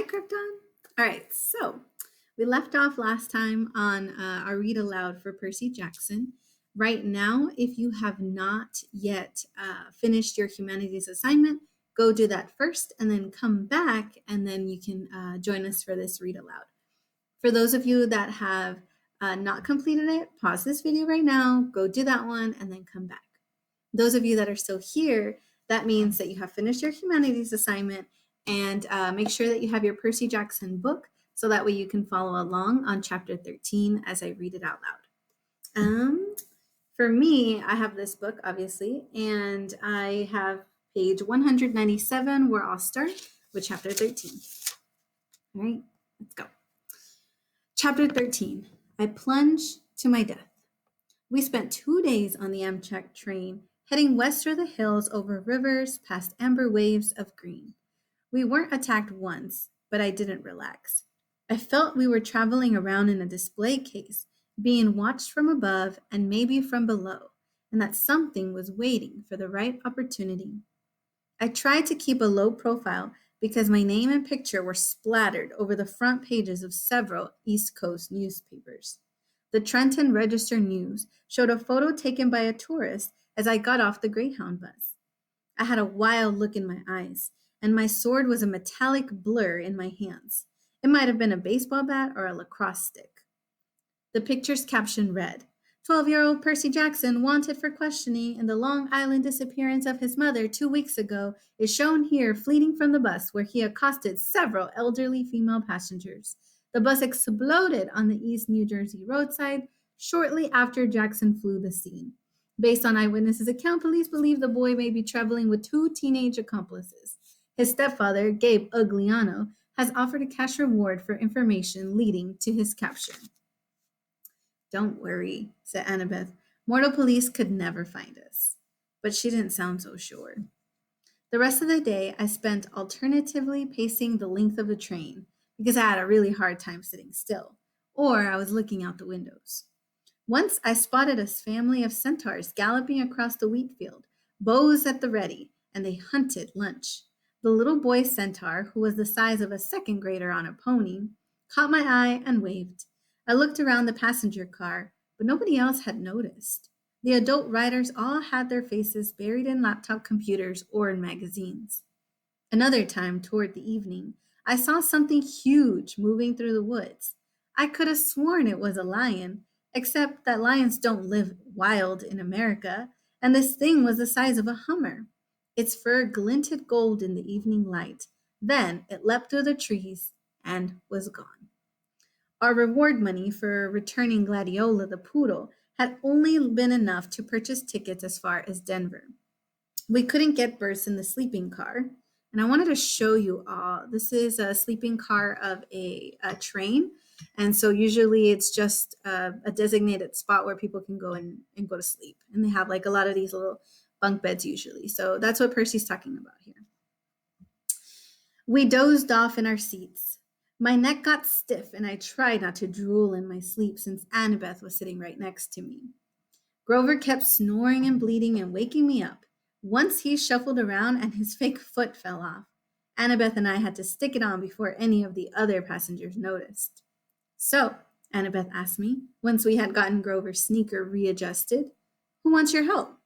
Krypton. All right, so we left off last time on our read aloud for Percy Jackson. Right now, if you have not yet finished your humanities assignment, go do that first and then come back, and then you can join us for this read aloud. For those of you that have not completed it, pause this video right now, go do that one, and then come back. Those of you that are still here, that means that you have finished your humanities assignment, and make sure that you have your Percy Jackson book so that way you can follow along on chapter 13 as I read it out loud. For me, I have this book, obviously, and I have page 197 where I'll start with chapter 13. All right, let's go. Chapter 13, I plunge to my death. We spent 2 days on the Amtrak train, heading west through the hills over rivers past amber waves of green. We weren't attacked once, but I didn't relax. I felt we were traveling around in a display case, being watched from above and maybe from below, and that something was waiting for the right opportunity. I tried to keep a low profile because my name and picture were splattered over the front pages of several East Coast newspapers. The Trenton Register News showed a photo taken by a tourist as I got off the Greyhound bus. I had a wild look in my eyes, and my sword was a metallic blur in my hands. It might have been a baseball bat or a lacrosse stick. The picture's caption read, 12-year-old Percy Jackson wanted for questioning in the Long Island disappearance of his mother 2 weeks ago is shown here fleeing from the bus where he accosted several elderly female passengers. The bus exploded on the East New Jersey roadside shortly after Jackson flew the scene. Based on eyewitnesses' account, police believe the boy may be traveling with 2 teenage accomplices. His stepfather, Gabe Ugliano, has offered a cash reward for information leading to his capture. Don't worry, said Annabeth. Mortal police could never find us. But she didn't sound so sure. The rest of the day I spent alternatively pacing the length of the train because I had a really hard time sitting still, or I was looking out the windows. Once I spotted a family of centaurs galloping across the wheat field, bows at the ready, and they hunted lunch. The little boy centaur, who was the size of a second grader on a pony, caught my eye and waved. I looked around the passenger car, but nobody else had noticed. The adult riders all had their faces buried in laptop computers or in magazines. Another time, toward the evening, I saw something huge moving through the woods. I could have sworn it was a lion, except that lions don't live wild in America, and this thing was the size of a Hummer. Its fur glinted gold in the evening light. Then it leapt through the trees and was gone. Our reward money for returning Gladiola the poodle had only been enough to purchase tickets as far as Denver. We couldn't get berths in the sleeping car, and I wanted to show you all. This is a sleeping car of a train, and so usually it's just a designated spot where people can go and go to sleep, and they have like a lot of these little bunk beds usually. So that's what Percy's talking about here. We dozed off in our seats. My neck got stiff, and I tried not to drool in my sleep since Annabeth was sitting right next to me. Grover kept snoring and bleating and waking me up. Once he shuffled around and his fake foot fell off. Annabeth and I had to stick it on before any of the other passengers noticed. So, Annabeth asked me, once we had gotten Grover's sneaker readjusted, who wants your help?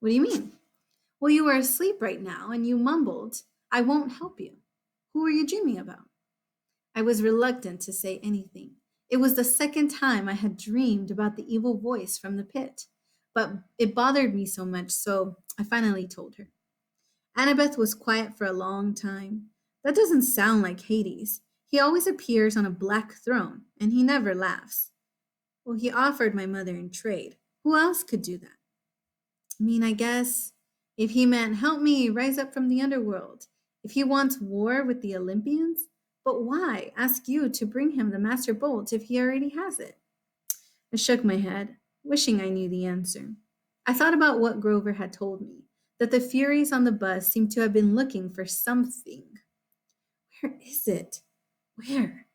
What do you mean? Well, you were asleep right now and you mumbled, I won't help you. Who were you dreaming about? I was reluctant to say anything. It was the second time I had dreamed about the evil voice from the pit, but it bothered me so much, so I finally told her. Annabeth was quiet for a long time. That doesn't sound like Hades. He always appears on a black throne, and he never laughs. Well, he offered my mother in trade. Who else could do that? I guess if he meant help me rise up from the underworld, if he wants war with the Olympians, but why ask you to bring him the Master Bolt if he already has it? I shook my head, wishing I knew the answer. I thought about what Grover had told me, that the Furies on the bus seemed to have been looking for something. Where is it? Where?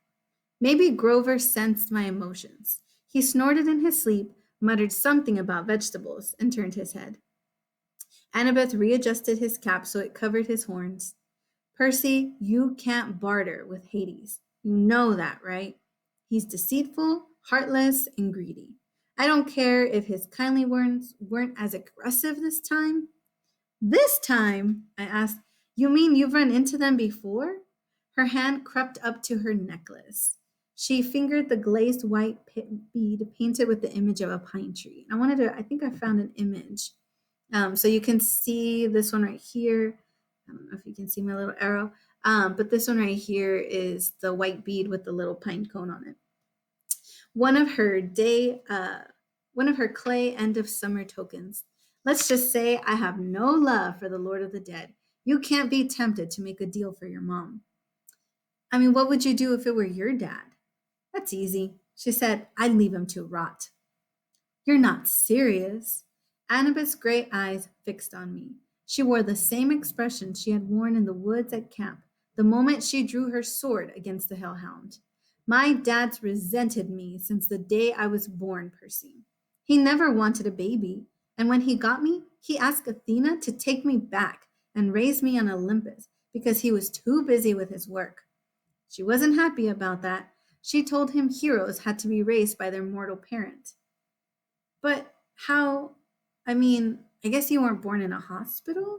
Maybe Grover sensed my emotions. He snorted in his sleep, muttered something about vegetables, and turned his head. Annabeth readjusted his cap so it covered his horns. Percy, you can't barter with Hades. You know that, right? He's deceitful, heartless, and greedy. I don't care if his kindly words weren't as aggressive this time. This time, I asked, you mean you've run into them before? Her hand crept up to her necklace. She fingered the glazed white bead painted with the image of a pine tree. I think I found an image. So you can see this one right here. I don't know if you can see my little arrow, but this one right here is the white bead with the little pine cone on it. One of her one of her clay end of summer tokens. Let's just say I have no love for the Lord of the Dead. You can't be tempted to make a deal for your mom. I mean, what would you do if it were your dad? That's easy. She said, I'd leave him to rot. You're not serious. Annabeth's gray eyes fixed on me. She wore the same expression she had worn in the woods at camp the moment she drew her sword against the hellhound. My dad's resented me since the day I was born, Percy. He never wanted a baby, and when he got me, he asked Athena to take me back and raise me on Olympus because he was too busy with his work. She wasn't happy about that. She told him heroes had to be raised by their mortal parent. But how? I mean, I guess you weren't born in a hospital?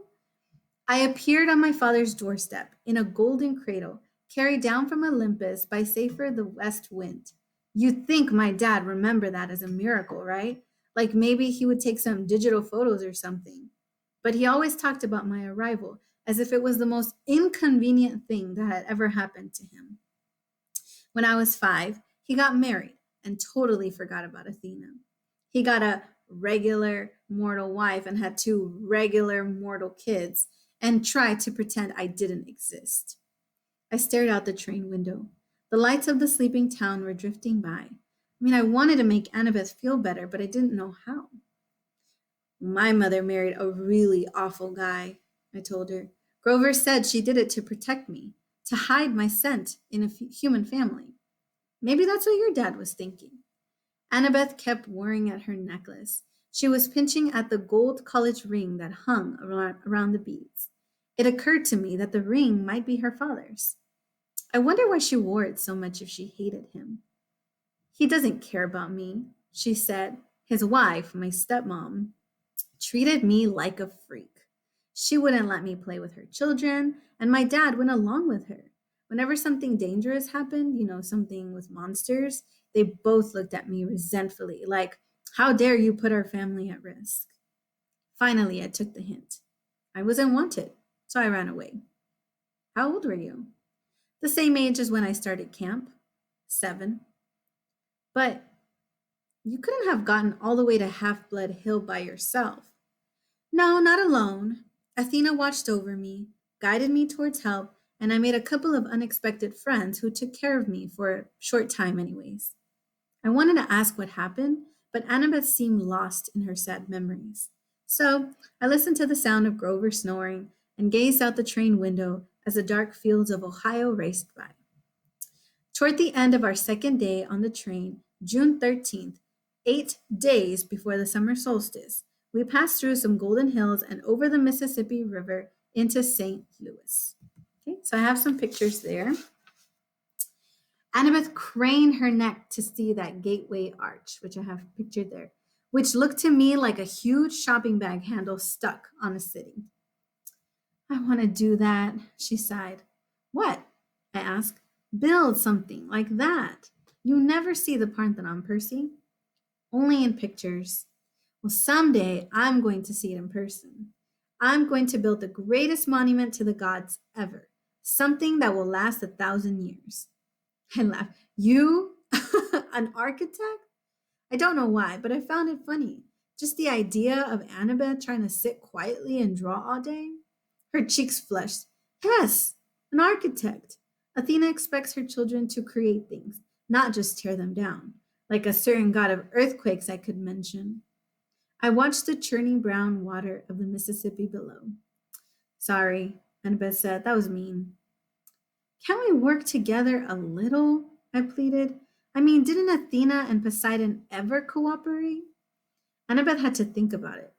I appeared on my father's doorstep in a golden cradle, carried down from Olympus by Saphir the west wind. You'd think my dad remembered that as a miracle, right? Like maybe he would take some digital photos or something. But he always talked about my arrival as if it was the most inconvenient thing that had ever happened to him. When I was 5, he got married and totally forgot about Athena. He got a regular mortal wife and had 2 regular mortal kids and tried to pretend I didn't exist. I stared out the train window. The lights of the sleeping town were drifting by. I wanted to make Annabeth feel better, but I didn't know how. My mother married a really awful guy, I told her. Grover said she did it to protect me, to hide my scent in a human family. Maybe that's what your dad was thinking. Annabeth kept worrying at her necklace. She was pinching at the gold college ring that hung around the beads. It occurred to me that the ring might be her father's. I wonder why she wore it so much if she hated him. He doesn't care about me, she said. His wife, my stepmom, treated me like a freak. She wouldn't let me play with her children, and my dad went along with her. Whenever something dangerous happened, something with monsters, they both looked at me resentfully, like, how dare you put our family at risk? Finally, I took the hint. I wasn't wanted, so I ran away. How old were you? The same age as when I started camp, 7. But you couldn't have gotten all the way to Half Blood Hill by yourself. No, not alone. Athena watched over me, guided me towards help, and I made a couple of unexpected friends who took care of me for a short time, anyways. I wanted to ask what happened, but Annabeth seemed lost in her sad memories. So I listened to the sound of Grover snoring and gazed out the train window as the dark fields of Ohio raced by. Toward the end of our second day on the train, June 13th, 8 days before the summer solstice, we passed through some golden hills and over the Mississippi River into St. Louis. Okay, so I have some pictures there. Annabeth craned her neck to see that gateway arch, which I have pictured there, which looked to me like a huge shopping bag handle stuck on a city. I want to do that, she sighed. What? I asked. Build something like that. You never see the Parthenon, Percy. Only in pictures. Well, someday I'm going to see it in person. I'm going to build the greatest monument to the gods ever, something that will last 1,000 years. I laughed. You? An architect? I don't know why, but I found it funny. Just the idea of Annabeth trying to sit quietly and draw all day. Her cheeks flushed. Yes, an architect. Athena expects her children to create things, not just tear them down, like a certain god of earthquakes I could mention. I watched the churning brown water of the Mississippi below. Sorry, Annabeth said. That was mean. Can't we work together a little? I pleaded. Didn't Athena and Poseidon ever cooperate? Annabeth had to think about it.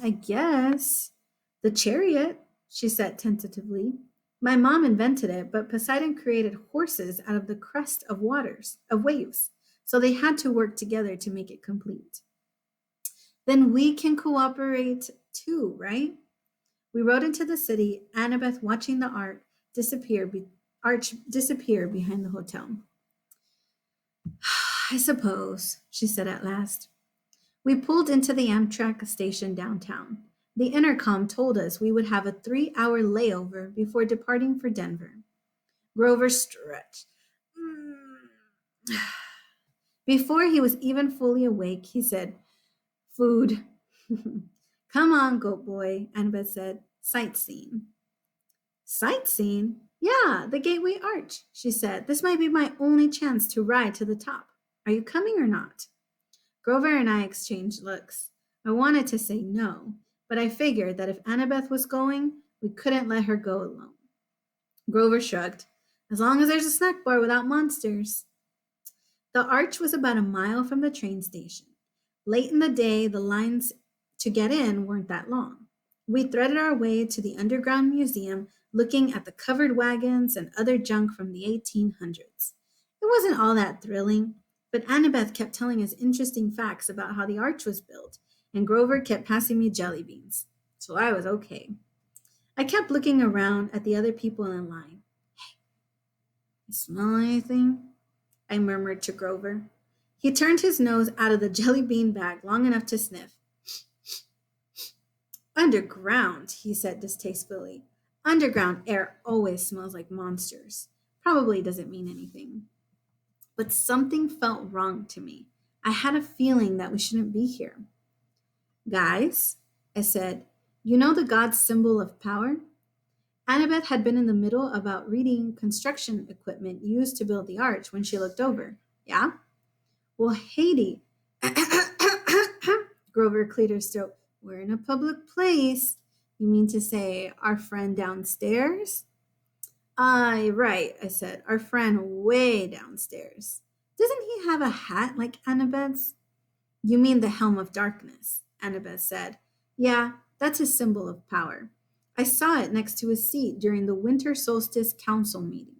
I guess. The chariot, she said tentatively. My mom invented it, but Poseidon created horses out of the crest of waves. So they had to work together to make it complete. Then we can cooperate too, right? We rode into the city, Annabeth watching the arch disappear behind the hotel. I suppose, she said at last. We pulled into the Amtrak station downtown. The intercom told us we would have a 3-hour layover before departing for Denver. Grover stretched. Before he was even fully awake, he said, Food. Come on, goat boy, Annabeth said. Sightseeing. Sightseeing? Yeah, the Gateway Arch, she said. This might be my only chance to ride to the top. Are you coming or not? Grover and I exchanged looks. I wanted to say no, but I figured that if Annabeth was going, we couldn't let her go alone. Grover shrugged. As long as there's a snack bar without monsters. The arch was about a mile from the train station. Late in the day, the lines to get in weren't that long. We threaded our way to the underground museum, looking at the covered wagons and other junk from the 1800s. It wasn't all that thrilling, but Annabeth kept telling us interesting facts about how the arch was built, and Grover kept passing me jelly beans. So I was okay. I kept looking around at the other people in line. Hey, you smell anything? I murmured to Grover. He turned his nose out of the jelly bean bag long enough to sniff. Underground, he said distastefully. Underground air always smells like monsters. Probably doesn't mean anything. But something felt wrong to me. I had a feeling that we shouldn't be here. Guys, I said, you know the god's symbol of power? Annabeth had been in the middle about reading construction equipment used to build the arch when she looked over. Yeah? Well, Haiti. Grover cleared her throat. We're in a public place. You mean to say our friend downstairs? Aye, right, I said. Our friend way downstairs. Doesn't he have a hat like Annabeth's? You mean the Helm of Darkness, Annabeth said. Yeah, that's his symbol of power. I saw it next to his seat during the Winter Solstice Council meeting.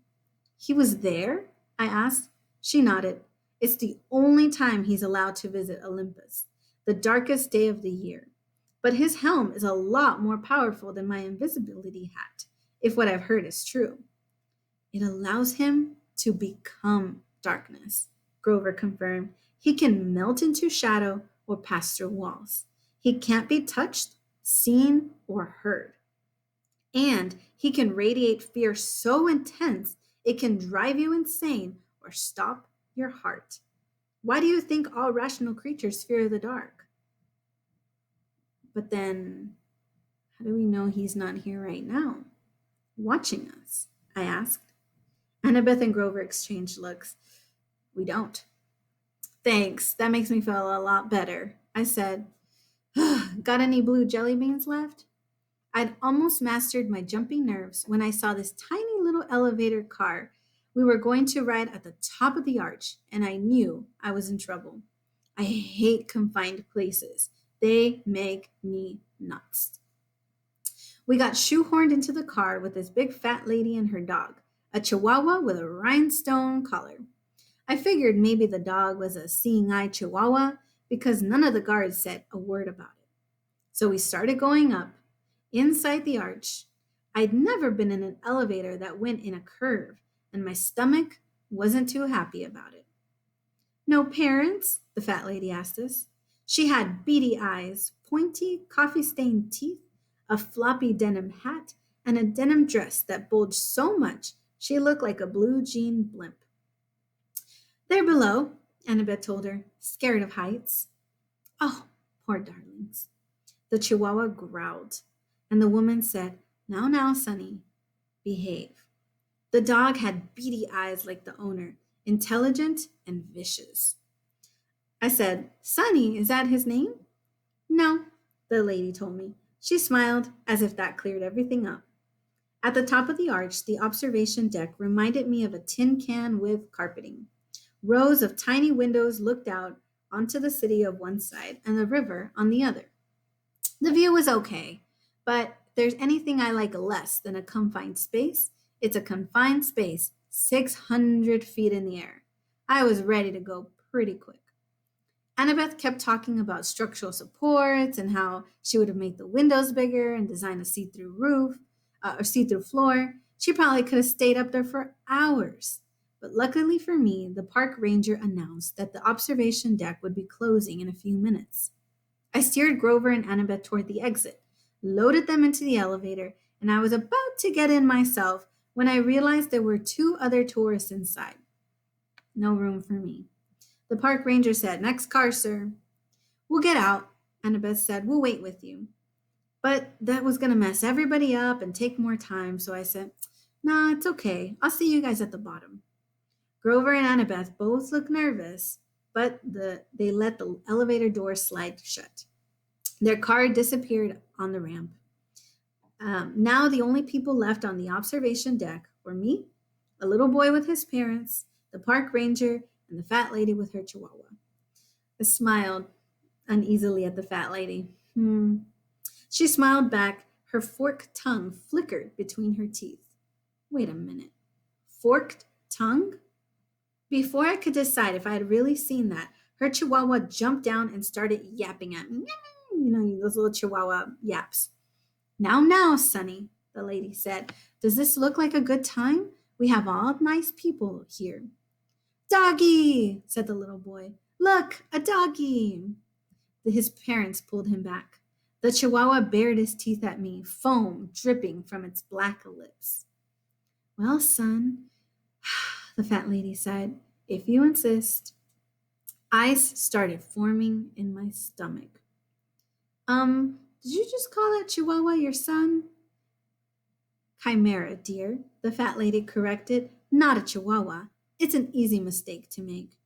He was there? I asked. She nodded. It's the only time he's allowed to visit Olympus, the darkest day of the year. But his helm is a lot more powerful than my invisibility hat, if what I've heard is true. It allows him to become darkness, Grover confirmed. He can melt into shadow or pass through walls. He can't be touched, seen, or heard. And he can radiate fear so intense it can drive you insane or stop your heart. Why do you think all rational creatures fear the dark? But then, how do we know he's not here right now, watching us? I asked. Annabeth and Grover exchanged looks. We don't. Thanks, that makes me feel a lot better, I said. Got any blue jelly beans left? I'd almost mastered my jumpy nerves when I saw this tiny little elevator car. We were going to ride at the top of the arch, and I knew I was in trouble. I hate confined places. They make me nuts. We got shoehorned into the car with this big fat lady and her dog, a chihuahua with a rhinestone collar. I figured maybe the dog was a seeing-eye chihuahua because none of the guards said a word about it. So we started going up. Inside the arch, I'd never been in an elevator that went in a curve, and my stomach wasn't too happy about it. No parents? The fat lady asked us. She had beady eyes, pointy, coffee-stained teeth, a floppy denim hat, and a denim dress that bulged so much she looked like a blue jean blimp. They're below, Annabeth told her, scared of heights. Oh, poor darlings. The chihuahua growled, and the woman said, Now, Sonny, behave. The dog had beady eyes like the owner, intelligent and vicious. I said, Sonny, is that his name? No, the lady told me. She smiled as if that cleared everything up. At the top of the arch, the observation deck reminded me of a tin can with carpeting. Rows of tiny windows looked out onto the city of one side and the river on the other. The view was okay, but there's anything I like less than a confined space, it's a confined space 600 feet in the air. I was ready to go pretty quick. Annabeth kept talking about structural supports and how she would have made the windows bigger and designed a see-through roof or see-through floor. She probably could have stayed up there for hours. But luckily for me, the park ranger announced that the observation deck would be closing in a few minutes. I steered Grover and Annabeth toward the exit, loaded them into the elevator, and I was about to get in myself when I realized there were two other tourists inside. No room for me. The park ranger said, "Next car, sir." "We'll get out," Annabeth said. "We'll wait with you." But that was going to mess everybody up and take more time, so I said, "Nah, it's okay. I'll see you guys at the bottom." Grover and Annabeth both looked nervous, but they let the elevator door slide shut. Their car disappeared on the ramp. Now the only people left on the observation deck were me, a little boy with his parents, the park ranger, and the fat lady with her chihuahua. I smiled uneasily at the fat lady. She smiled back. Her forked tongue flickered between her teeth. Wait a minute. Forked tongue? Before I could decide if I had really seen that, her chihuahua jumped down and started yapping at me. You know, those little chihuahua yaps. Now, Sonny, the lady said. "Does this look like a good time? We have all nice people here." "Doggy," said the little boy. "Look, a doggy." His parents pulled him back. The chihuahua bared his teeth at me, foam dripping from its black lips. "Well, son," the fat lady said, "if you insist." Ice started forming in my stomach. Did you just call that chihuahua your son?" "Chimera, dear," the fat lady corrected. "Not a chihuahua. It's an easy mistake to make."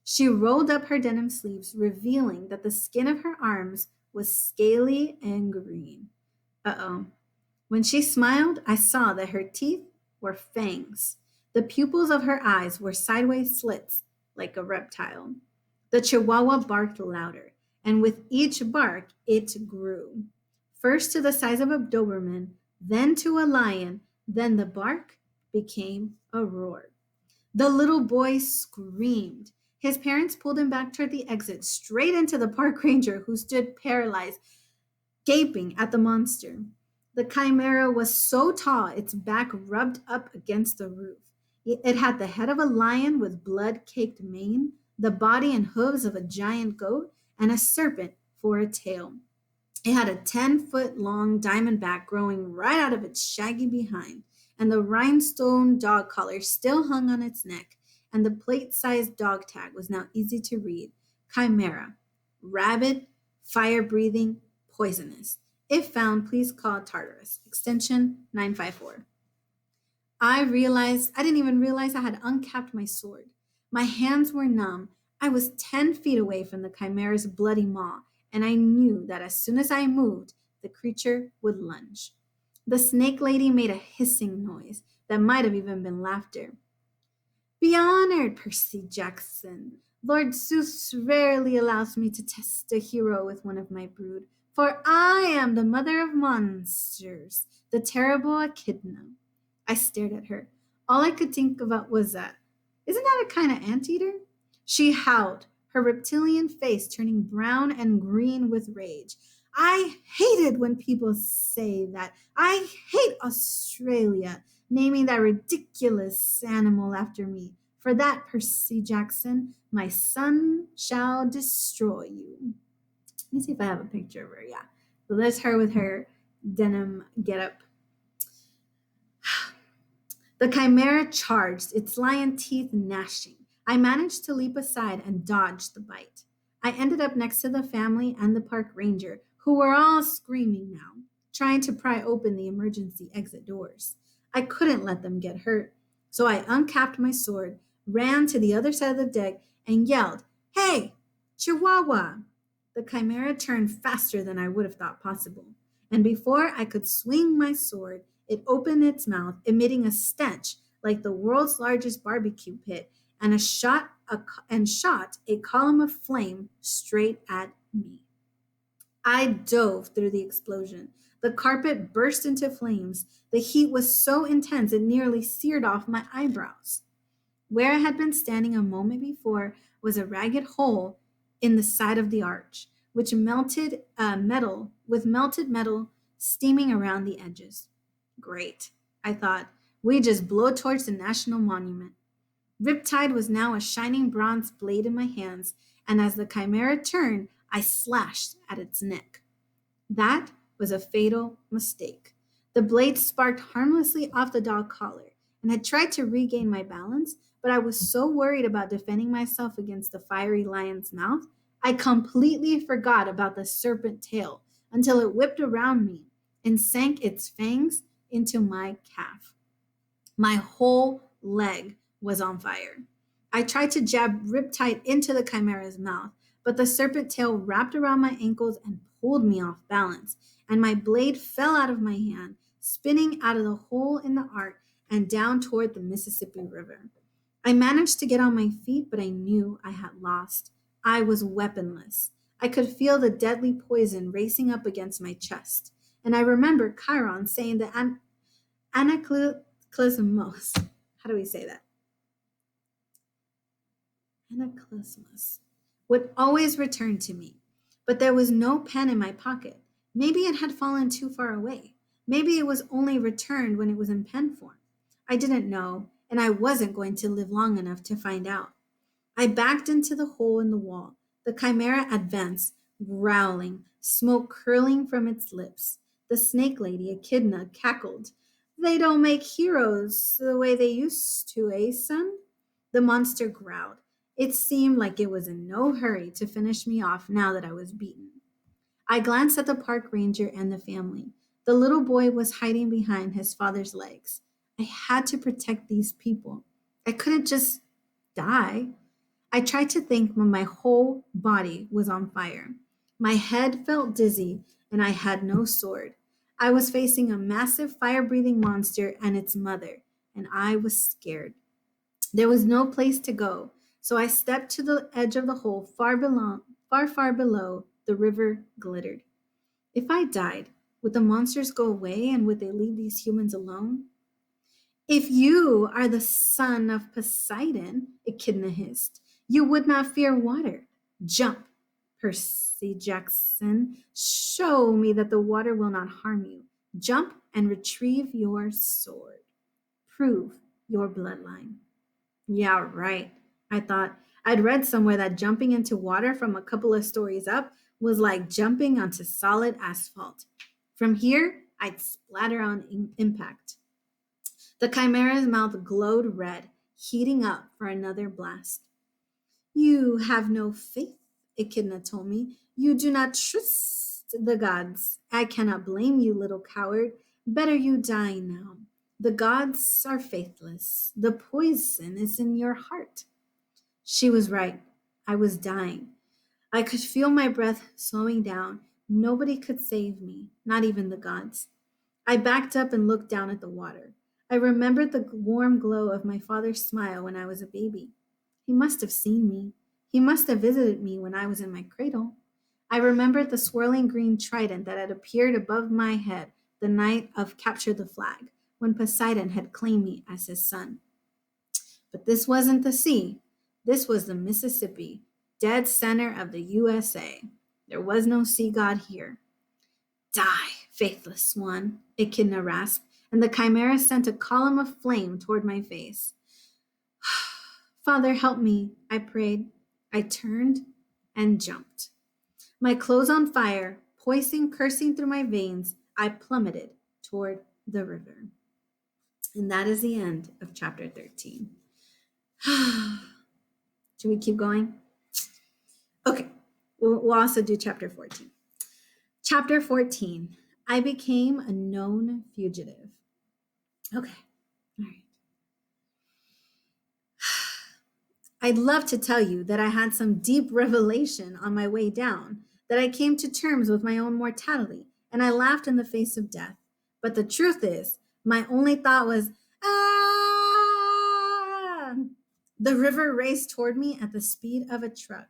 She rolled up her denim sleeves, revealing that the skin of her arms was scaly and green. Uh-oh. When she smiled, I saw that her teeth were fangs. The pupils of her eyes were sideways slits, like a reptile. The chihuahua barked louder, and with each bark, it grew. First to the size of a Doberman, then to a lion, then the bark became a roar. The little boy screamed. His parents pulled him back toward the exit, straight into the park ranger, who stood paralyzed, gaping at the monster. The chimera was so tall, its back rubbed up against the roof. It had the head of a lion with blood-caked mane, the body and hooves of a giant goat, and a serpent for a tail. It had a 10-foot-long diamond back growing right out of its shaggy behind, and the rhinestone dog collar still hung on its neck, and the plate-sized dog tag was now easy to read. Chimera, rabid, fire-breathing, poisonous. If found, please call Tartarus, extension 954. I didn't even realize I had uncapped my sword. My hands were numb. I was 10 feet away from the chimera's bloody maw, and I knew that as soon as I moved, the creature would lunge. The snake lady made a hissing noise that might have even been laughter. "Be honored, Percy Jackson. Lord Zeus rarely allows me to test a hero with one of my brood, for I am the mother of monsters, the terrible Echidna." I stared at her. All I could think about was that. Isn't that a kind of anteater? She howled, her reptilian face turning brown and green with rage. I hated when people say that. I hate Australia, naming that ridiculous animal after me. For that, Percy Jackson, my son shall destroy you. Let me see if I have a picture of her. Yeah. So there's her with her denim getup. The chimera charged, its lion teeth gnashing. I managed to leap aside and dodge the bite. I ended up next to the family and the park ranger, who were all screaming now, trying to pry open the emergency exit doors. I couldn't let them get hurt, so I uncapped my sword, ran to the other side of the deck, and yelled, "Hey, Chihuahua!" The chimera turned faster than I would have thought possible, and before I could swing my sword, it opened its mouth, emitting a stench like the world's largest barbecue pit, and shot a column of flame straight at me. I dove through the explosion. The carpet burst into flames. The heat was so intense it nearly seared off my eyebrows. Where I had been standing a moment before was a ragged hole in the side of the arch, which melted metal steaming around the edges. Great, I thought. We just blow towards the national monument. Riptide was now a shining bronze blade in my hands, and as the chimera turned, I slashed at its neck. That was a fatal mistake. The blade sparked harmlessly off the dog collar, and I tried to regain my balance, but I was so worried about defending myself against the fiery lion's mouth, I completely forgot about the serpent tail until it whipped around me and sank its fangs into my calf. My whole leg was on fire. I tried to jab Riptide into the chimera's mouth, but the serpent tail wrapped around my ankles and pulled me off balance, and my blade fell out of my hand, spinning out of the hole in the arc and down toward the Mississippi River. I managed to get on my feet, but I knew I had lost. I was weaponless. I could feel the deadly poison racing up against my chest, and I remember Chiron saying that anaclysmos. How do we say that? Anaclysmos would always return to me, but there was no pen in my pocket. Maybe it had fallen too far away. Maybe it was only returned when it was in pen form. I didn't know, and I wasn't going to live long enough to find out. I backed into the hole in the wall. The chimera advanced, growling, smoke curling from its lips. The snake lady, Echidna, cackled. They don't make heroes the way they used to, eh, son? The monster growled. It seemed like it was in no hurry to finish me off now that I was beaten. I glanced at the park ranger and the family. The little boy was hiding behind his father's legs. I had to protect these people. I couldn't just die. I tried to think, but my whole body was on fire. My head felt dizzy, and I had no sword. I was facing a massive fire breathing monster and its mother, and I was scared. There was no place to go, so I stepped to the edge of the hole far below. The river glittered. If I died, would the monsters go away and would they leave these humans alone? If you are the son of Poseidon, Echidna hissed, you would not fear water. Jump, Percy Jackson. Show me that the water will not harm you. Jump and retrieve your sword. Prove your bloodline. Yeah, right. I thought. I'd read somewhere that jumping into water from a couple of stories up was like jumping onto solid asphalt. From here, I'd splatter on impact. The chimera's mouth glowed red, heating up for another blast. You have no faith, Echidna told me. You do not trust the gods. I cannot blame you, little coward. Better you die now. The gods are faithless. The poison is in your heart. She was right. I was dying. I could feel my breath slowing down. Nobody could save me, not even the gods. I backed up and looked down at the water. I remembered the warm glow of my father's smile when I was a baby. He must have seen me. He must have visited me when I was in my cradle. I remembered the swirling green trident that had appeared above my head the night of Capture the Flag, when Poseidon had claimed me as his son. But this wasn't the sea. This was the Mississippi, dead center of the USA. There was no sea god here. Die, faithless one, Echidna rasped, and the chimera sent a column of flame toward my face. Father, help me, I prayed. I turned and jumped. My clothes on fire, poison coursing through my veins, I plummeted toward the river. And that is the end of chapter 13. Should we keep going? Okay, we'll also do chapter 14. Chapter 14, I became a known fugitive. Okay, all right. I'd love to tell you that I had some deep revelation on my way down, that I came to terms with my own mortality, and I laughed in the face of death. But the truth is, my only thought was, ah! The river raced toward me at the speed of a truck.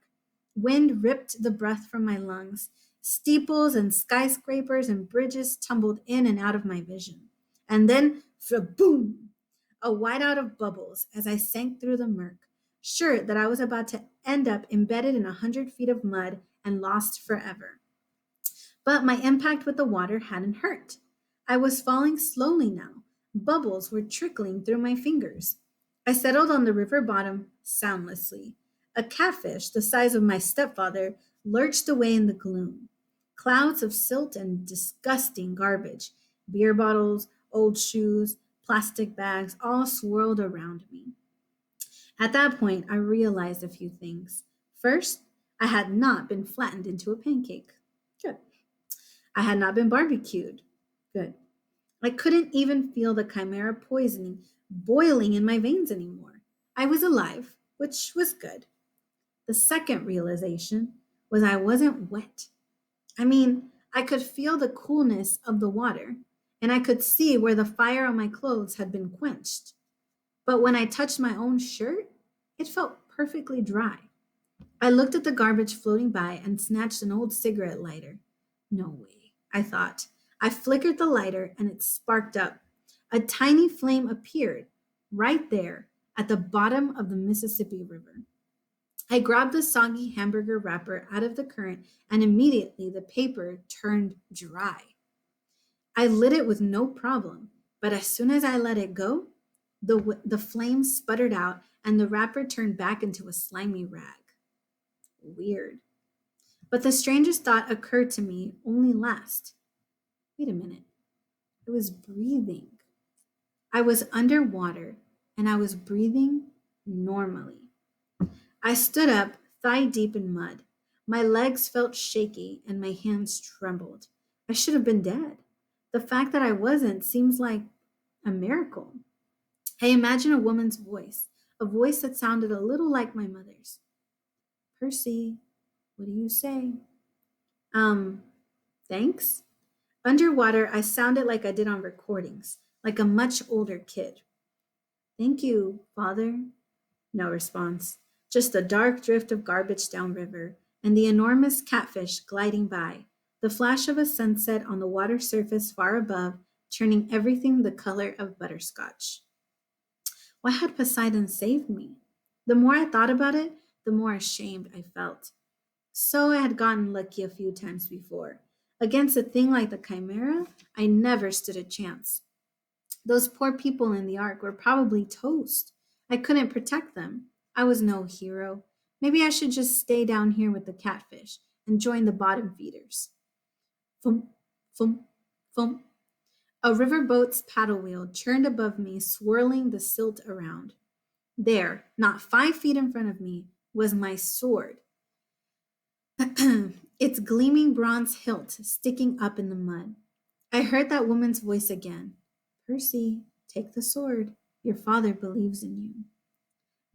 Wind ripped the breath from my lungs. Steeples and skyscrapers and bridges tumbled in and out of my vision. And then, boom! A whiteout of bubbles as I sank through the murk, sure that I was about to end up embedded in 100 feet of mud and lost forever. But my impact with the water hadn't hurt. I was falling slowly now. Bubbles were trickling through my fingers. I settled on the river bottom soundlessly. A catfish the size of my stepfather lurched away in the gloom. Clouds of silt and disgusting garbage, beer bottles, old shoes, plastic bags, all swirled around me. At that point, I realized a few things. First, I had not been flattened into a pancake. Good. I had not been barbecued. Good. I couldn't even feel the chimera poisoning boiling in my veins anymore. I was alive, which was good. The second realization was I wasn't wet. I mean, I could feel the coolness of the water, and I could see where the fire on my clothes had been quenched. But when I touched my own shirt, it felt perfectly dry. I looked at the garbage floating by and snatched an old cigarette lighter. No way, I thought. I flickered the lighter and it sparked up. A tiny flame appeared right there at the bottom of the Mississippi River. I grabbed the soggy hamburger wrapper out of the current and immediately the paper turned dry. I lit it with no problem, but as soon as I let it go, the flame sputtered out and the wrapper turned back into a slimy rag. Weird. But the strangest thought occurred to me only last. Wait a minute. I was breathing. I was underwater and I was breathing normally. I stood up, thigh deep in mud. My legs felt shaky and my hands trembled. I should have been dead. The fact that I wasn't seems like a miracle. I imagine a woman's voice, a voice that sounded a little like my mother's. Percy, what do you say? Um, Thanks. Underwater, I sounded like I did on recordings, like a much older kid. Thank you, Father. No response. Just a dark drift of garbage downriver and the enormous catfish gliding by, the flash of a sunset on the water surface far above, turning everything the color of butterscotch. Why had Poseidon saved me? The more I thought about it, the more ashamed I felt. So I had gotten lucky a few times before. Against a thing like the Chimera, I never stood a chance. Those poor people in the ark were probably toast. I couldn't protect them. I was no hero. Maybe I should just stay down here with the catfish and join the bottom feeders. Thump, thump, thump. A riverboat's paddle wheel churned above me, swirling the silt around. There, not 5 feet in front of me, was my sword. Its gleaming bronze hilt sticking up in the mud. I heard that woman's voice again. Percy, take the sword. Your father believes in you.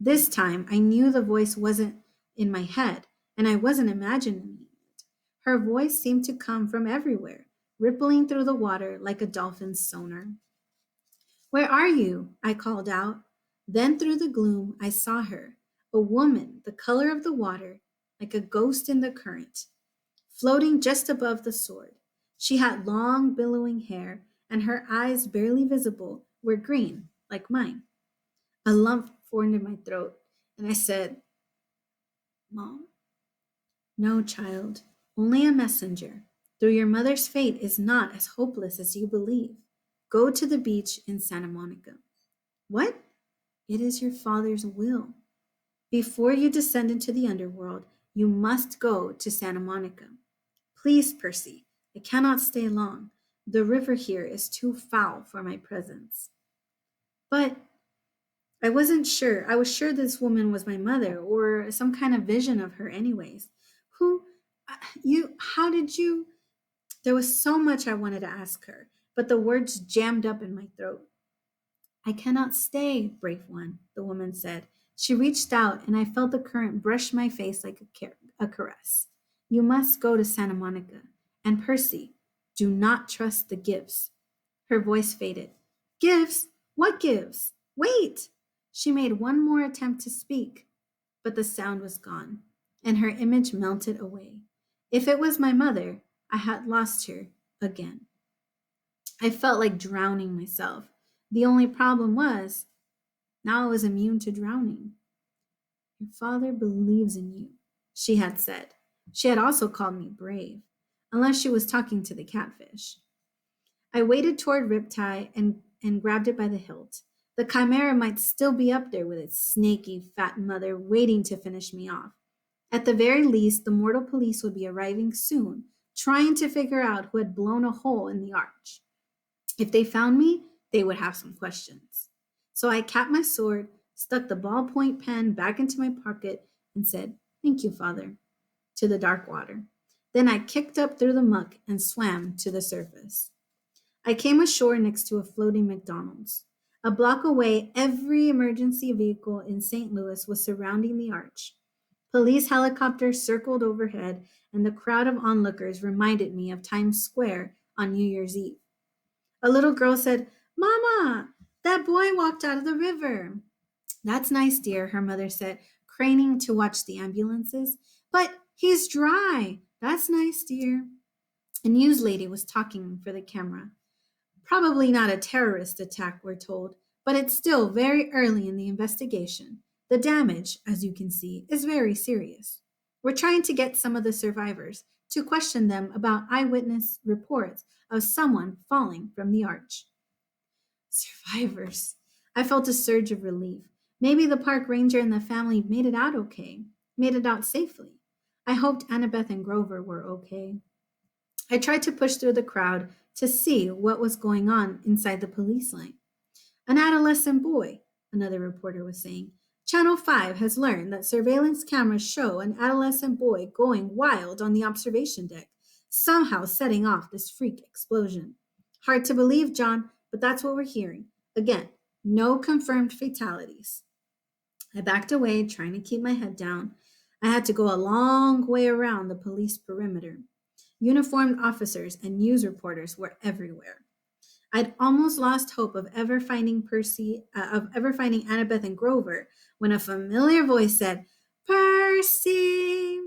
This time I knew the voice wasn't in my head, and I wasn't imagining it. Her voice seemed to come from everywhere, rippling through the water like a dolphin's sonar. Where are you? I called out. Then through the gloom I saw her, a woman the color of the water, like a ghost in the current, floating just above the sword. She had long, billowing hair, and her eyes, barely visible, were green, like mine. A lump formed in my throat, and I said, Mom? No, child, only a messenger. Though your mother's fate is not as hopeless as you believe. Go to the beach in Santa Monica. What? It is your father's will. Before you descend into the underworld, you must go to Santa Monica. Please, Percy, I cannot stay long. The river here is too foul for my presence. But I wasn't sure. I was sure this woman was my mother or some kind of vision of her, anyways. Who, how did you? There was so much I wanted to ask her, but the words jammed up in my throat. I cannot stay, brave one, the woman said. She reached out, and I felt the current brush my face like a caress. You must go to Santa Monica. And Percy, do not trust the gifts. Her voice faded. Gifts? What gifts? Wait! She made one more attempt to speak, but the sound was gone, and her image melted away. If it was my mother, I had lost her again. I felt like drowning myself. The only problem was, now I was immune to drowning. Your father believes in you, she had said. She had also called me brave, unless she was talking to the catfish. I waded toward Riptide and grabbed it by the hilt. The chimera might still be up there with its snaky, fat mother waiting to finish me off. At the very least, the mortal police would be arriving soon, trying to figure out who had blown a hole in the arch. If they found me, they would have some questions. So I capped my sword, stuck the ballpoint pen back into my pocket, and said, "Thank you, Father," to the dark water. Then I kicked up through the muck and swam to the surface. I came ashore next to a floating McDonald's. A block away, every emergency vehicle in St. Louis was surrounding the arch. Police helicopters circled overhead, and the crowd of onlookers reminded me of Times Square on New Year's Eve. A little girl said, "Mama, that boy walked out of the river." "That's nice, dear," her mother said, craning to watch the ambulances. "But he's dry." "That's nice, dear." A news lady was talking for the camera. "Probably not a terrorist attack," we're told, "but it's still very early in the investigation. The damage, as you can see, is very serious. We're trying to get some of the survivors to question them about eyewitness reports of someone falling from the arch." Survivors. I felt a surge of relief. Maybe the park ranger and the family made it out okay, made it out safely. I hoped Annabeth and Grover were okay. I tried to push through the crowd to see what was going on inside the police line. "An adolescent boy," another reporter was saying. "Channel 5 has learned that surveillance cameras show an adolescent boy going wild on the observation deck, somehow setting off this freak explosion. Hard to believe, John, but that's what we're hearing. Again, no confirmed fatalities." I backed away, trying to keep my head down. I had to go a long way around the police perimeter. Uniformed officers and news reporters were everywhere. I'd almost lost hope of ever finding Annabeth and Grover when a familiar voice said, "Percy!"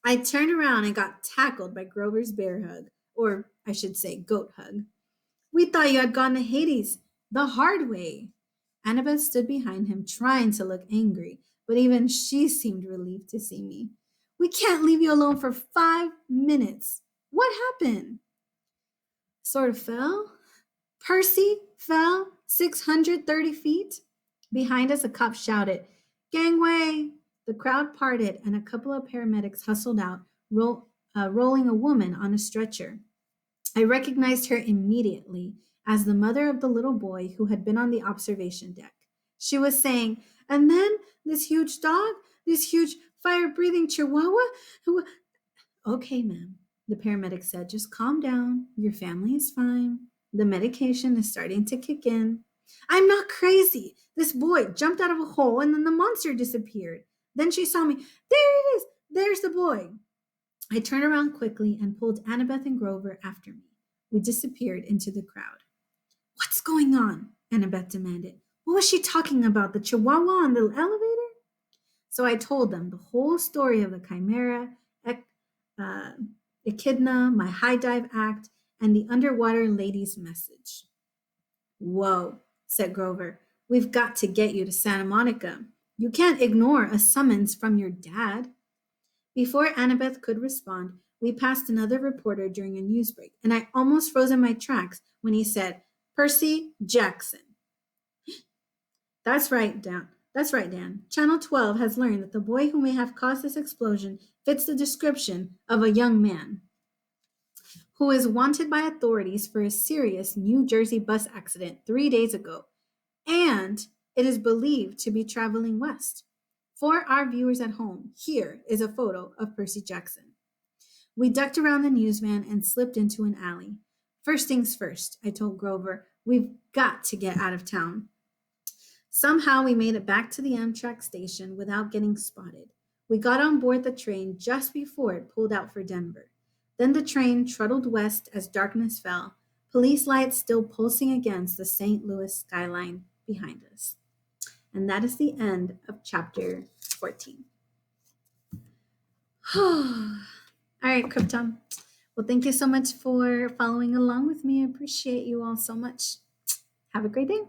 I turned around and got tackled by Grover's bear hug, or I should say goat hug. "We thought you had gone to Hades the hard way." Annabeth stood behind him, trying to look angry, but even she seemed relieved to see me. "We can't leave you alone for 5 minutes. What happened?" "Sort of fell." "Percy fell 630 feet?" Behind us, a cop shouted, "Gangway!" The crowd parted, and a couple of paramedics hustled out, rolling a woman on a stretcher. I recognized her immediately as the mother of the little boy who had been on the observation deck. She was saying, "And then this huge dog, this huge fire breathing chihuahua." "Okay, ma'am," the paramedic said, "just calm down. Your family is fine. The medication is starting to kick in." "I'm not crazy. This boy jumped out of a hole and then the monster disappeared. Then she saw me. There it is. There's the boy." I turned around quickly and pulled Annabeth and Grover after me. We disappeared into the crowd. "What's going on?" Annabeth demanded. "What was she talking about? The chihuahua on the elevator?" So I told them the whole story of the chimera, uh, echidna, my high dive act, and the underwater lady's message. "Whoa," said Grover. "We've got to get you to Santa Monica. You can't ignore a summons from your dad." Before Annabeth could respond, we passed another reporter during a news break, and I almost froze in my tracks when he said, "Percy Jackson." That's right, Dan. That's right, Dan. Channel 12 has learned that the boy who may have caused this explosion fits the description of a young man who is wanted by authorities for a serious New Jersey bus accident 3 days ago, and it is believed to be traveling west. For our viewers at home, here is a photo of Percy Jackson. We ducked around the news van and slipped into an alley. "First things first," I told Grover. "We've got to get out of town." Somehow we made it back to the Amtrak station without getting spotted. We got on board the train just before it pulled out for Denver. Then the train trundled west as darkness fell, police lights still pulsing against the St. Louis skyline behind us. And that is the end of chapter 14. All right, Krypton. Well, thank you so much for following along with me. I appreciate you all so much. Have a great day.